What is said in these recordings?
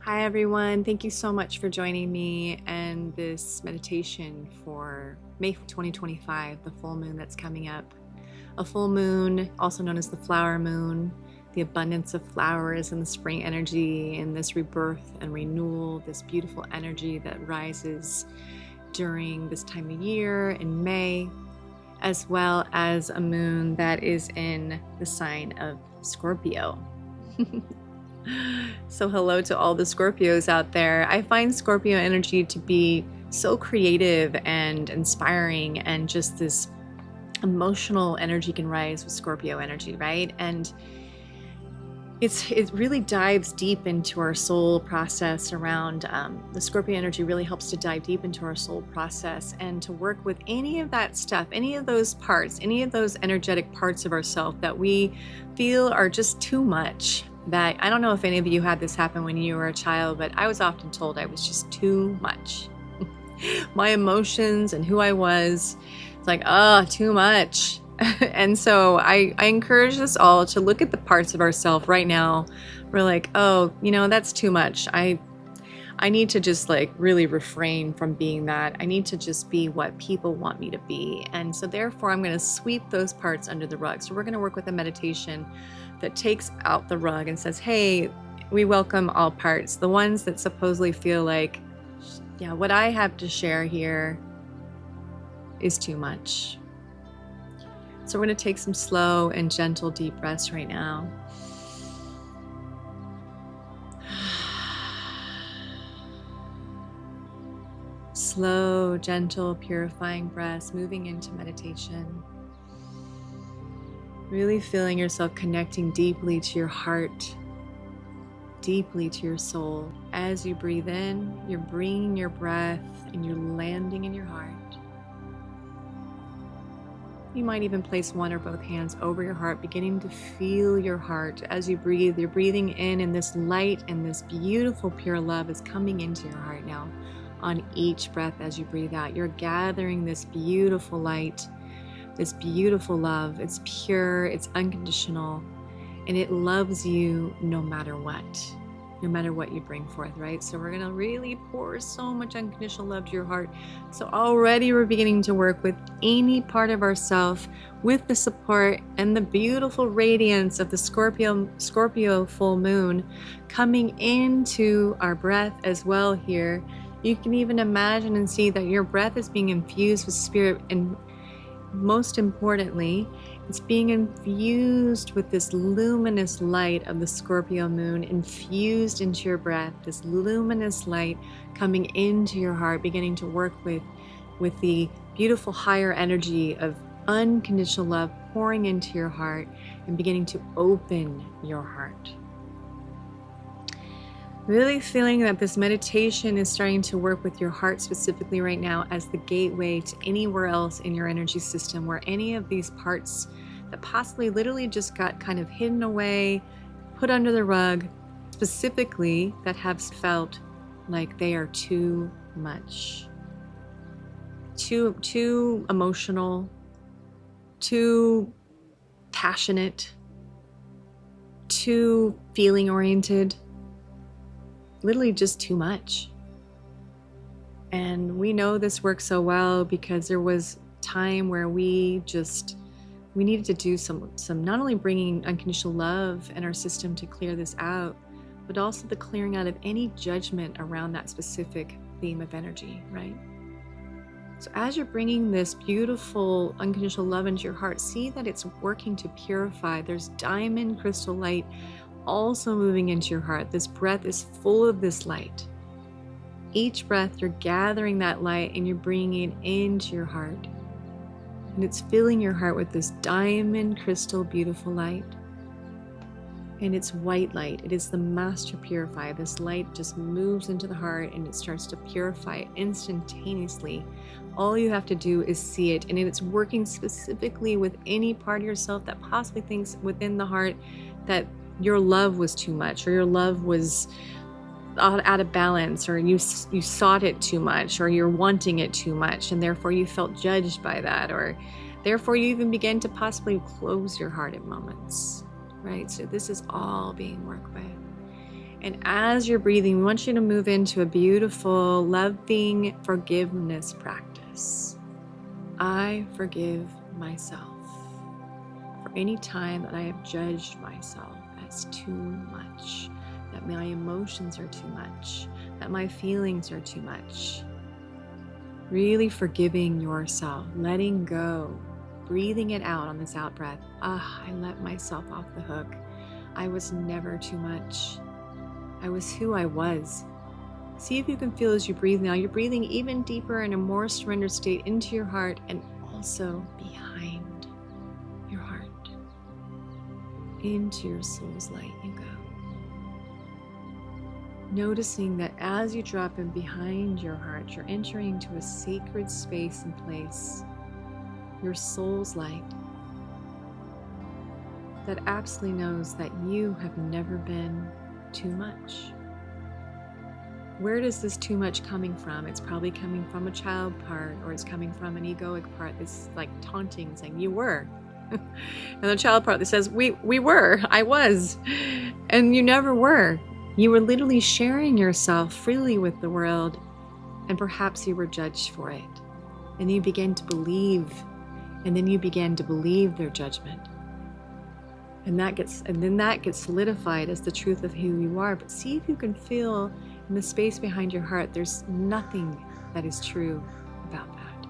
Hi everyone, thank you so much for joining me and this meditation for May 2025, the full moon that's coming up. A full moon, also known as the flower moon, the abundance of flowers and the spring energy and this rebirth and renewal, this beautiful energy that rises during this time of year in May, as well as a moon that is in the sign of Scorpio. So hello to all the Scorpios out there. I find Scorpio energy to be so creative and inspiring, and just this emotional energy can rise with Scorpio energy, right? And it really dives deep into our soul process around the Scorpio energy really helps to dive deep into our soul process and to work with any of that stuff, any of those parts, any of those energetic parts of ourselves that we feel are just too much. That I don't know if any of you had this happen when you were a child, but I was often told I was just too much. My emotions and who I was, it's like, too much. And so I encourage us all to look at the parts of ourselves right now. We're like, that's too much. I need to just like really refrain from being that. I need to just be what people want me to be. And so therefore I'm going to sweep those parts under the rug. So we're going to work with a meditation that takes out the rug and says, hey, we welcome all parts. The ones that supposedly feel like, yeah, what I have to share here is too much. So we're going to take some slow and gentle deep breaths right now. Slow, gentle, purifying breaths, moving into meditation. Really feeling yourself connecting deeply to your heart, deeply to your soul. As you breathe in, you're bringing your breath and you're landing in your heart. You might even place one or both hands over your heart, beginning to feel your heart. As you breathe, you're breathing in, and this light and this beautiful pure love is coming into your heart now. On each breath as you breathe out, you're gathering this beautiful light, this beautiful love. It's pure, it's unconditional, and it loves you no matter what you bring forth, right? So we're going to really pour so much unconditional love to your heart. So already we're beginning to work with any part of ourself with the support and the beautiful radiance of the Scorpio full moon coming into our breath as well here. You can even imagine and see that your breath is being infused with spirit, and most importantly, it's being infused with this luminous light of the Scorpio moon, infused into your breath, this luminous light coming into your heart, beginning to work with the beautiful higher energy of unconditional love pouring into your heart and beginning to open your heart. Really feeling that this meditation is starting to work with your heart specifically right now as the gateway to anywhere else in your energy system, where any of these parts that possibly literally just got kind of hidden away, put under the rug, specifically that have felt like they are too much, too emotional, too passionate, too feeling oriented. Literally just too much. And we know this works so well because there was time where we needed to do some not only bringing unconditional love in our system to clear this out, but also the clearing out of any judgment around that specific theme of energy, right? So as you're bringing this beautiful unconditional love into your heart, see that it's working to purify. There's diamond crystal light also moving into your heart. This breath is full of this light. Each breath, you're gathering that light and you're bringing it into your heart. And it's filling your heart with this diamond crystal beautiful light. And it's white light. It is the master purifier. This light just moves into the heart and it starts to purify instantaneously. All you have to do is see it. And it's working specifically with any part of yourself that possibly thinks within the heart that your love was too much, or your love was out of balance, or you sought it too much, or you're wanting it too much, and therefore you felt judged by that, or therefore you even began to possibly close your heart at moments, right? So this is all being worked with. And as you're breathing, we want you to move into a beautiful, loving forgiveness practice. I forgive myself for any time that I have judged myself as too much, that my emotions are too much, that my feelings are too much. Really forgiving yourself, letting go, breathing it out on this out breath. I let myself off the hook. I was never too much. I was who I was. See if you can feel as you breathe now. You're breathing even deeper in a more surrendered state into your heart and also behind your heart. Into your soul's light you go. Noticing that as you drop in behind your heart, you're entering into a sacred space and place, your soul's light, that absolutely knows that you have never been too much. Where does this too much coming from? It's probably coming from a child part, or it's coming from an egoic part that's like taunting, saying you were. And the child part that says we were, I was, and you never were. You were literally sharing yourself freely with the world, and perhaps you were judged for it. And you began to believe, and then you began to believe their judgment. And then that gets solidified as the truth of who you are. But see if you can feel in the space behind your heart, there's nothing that is true about that.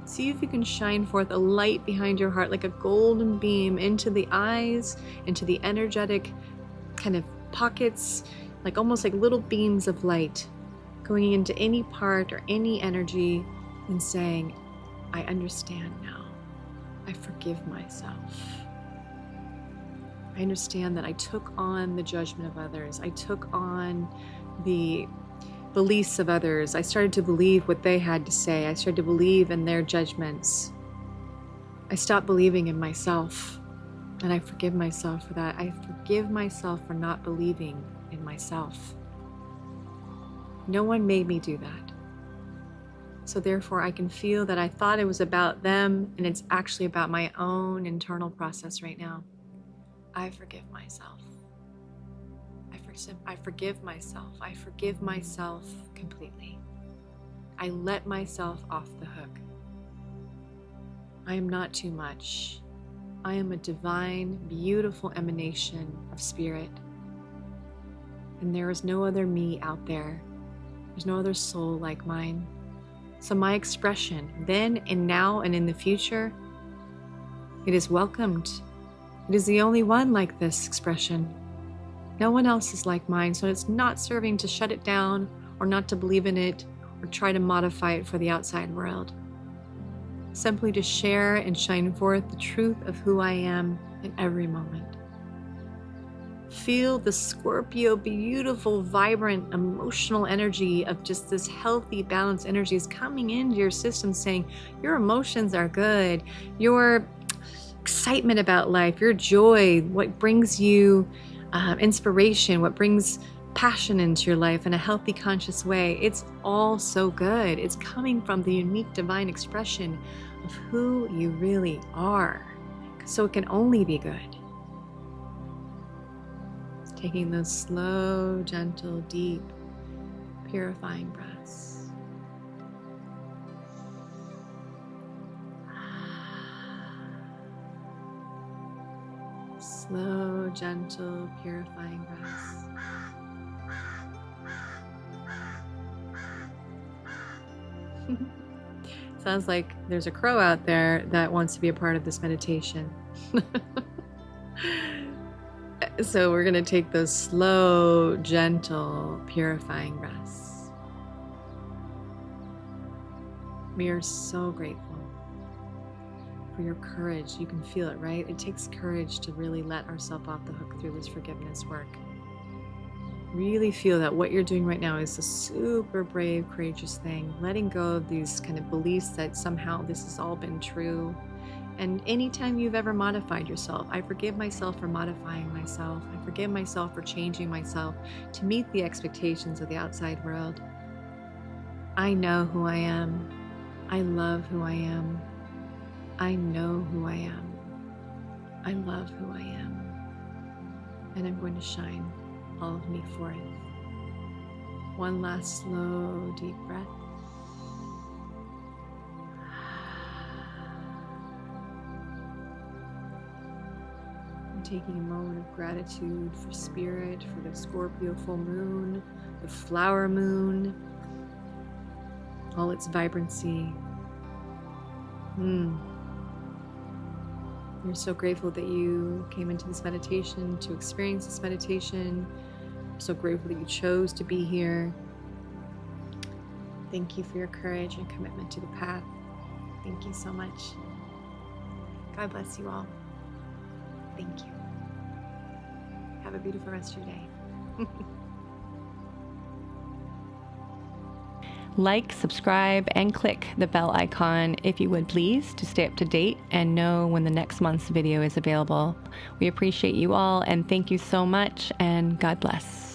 See if you can shine forth a light behind your heart, like a golden beam into the eyes, into the energetic kind of pockets, like almost like little beams of light going into any part or any energy and saying, I understand now. I forgive myself. I understand that I took on the judgment of others. I took on the beliefs of others. I started to believe what they had to say. I started to believe in their judgments. I stopped believing in myself. And I forgive myself for that. I forgive myself for not believing in myself. No one made me do that. So therefore, I can feel that I thought it was about them, and it's actually about my own internal process right now. I forgive myself. I forgive myself. I forgive myself completely. I let myself off the hook. I am not too much. I am a divine, beautiful emanation of spirit. And there is no other me out there. There's no other soul like mine. So my expression, then and now and in the future, it is welcomed. It is the only one like this expression. No one else is like mine, so it's not serving to shut it down or not to believe in it or try to modify it for the outside world. Simply to share and shine forth the truth of who I am in every moment. Feel the Scorpio, beautiful, vibrant, emotional energy of just this healthy, balanced energy is coming into your system saying, your emotions are good, your excitement about life, your joy, what brings you inspiration, what brings passion into your life in a healthy, conscious way. It's all so good. It's coming from the unique divine expression of who you really are. So it can only be good. Taking those slow, gentle, deep, purifying breaths. Slow, gentle, purifying breaths. Sounds like there's a crow out there that wants to be a part of this meditation. So we're going to take those slow, gentle, purifying breaths. We are so grateful for your courage. You can feel it, right? It takes courage to really let ourselves off the hook through this forgiveness work. Really feel that what you're doing right now is a super brave, courageous thing. Letting go of these kind of beliefs that somehow this has all been true. And anytime you've ever modified yourself, I forgive myself for modifying myself. I forgive myself for changing myself to meet the expectations of the outside world. I know who I am. I love who I am. I know who I am. I love who I am. And I'm going to shine all of me forth. One last slow, deep breath. And taking a moment of gratitude for spirit, for the Scorpio full moon, the flower moon, all its vibrancy. We're so grateful that you came into this meditation to experience this meditation. I'm so grateful that you chose to be here. Thank you for your courage and commitment to the path. Thank you so much. God bless you all. Thank you. Have a beautiful rest of your day. Like, subscribe, and click the bell icon if you would please, to stay up to date and know when the next month's video is available. We appreciate you all, and thank you so much, and God bless.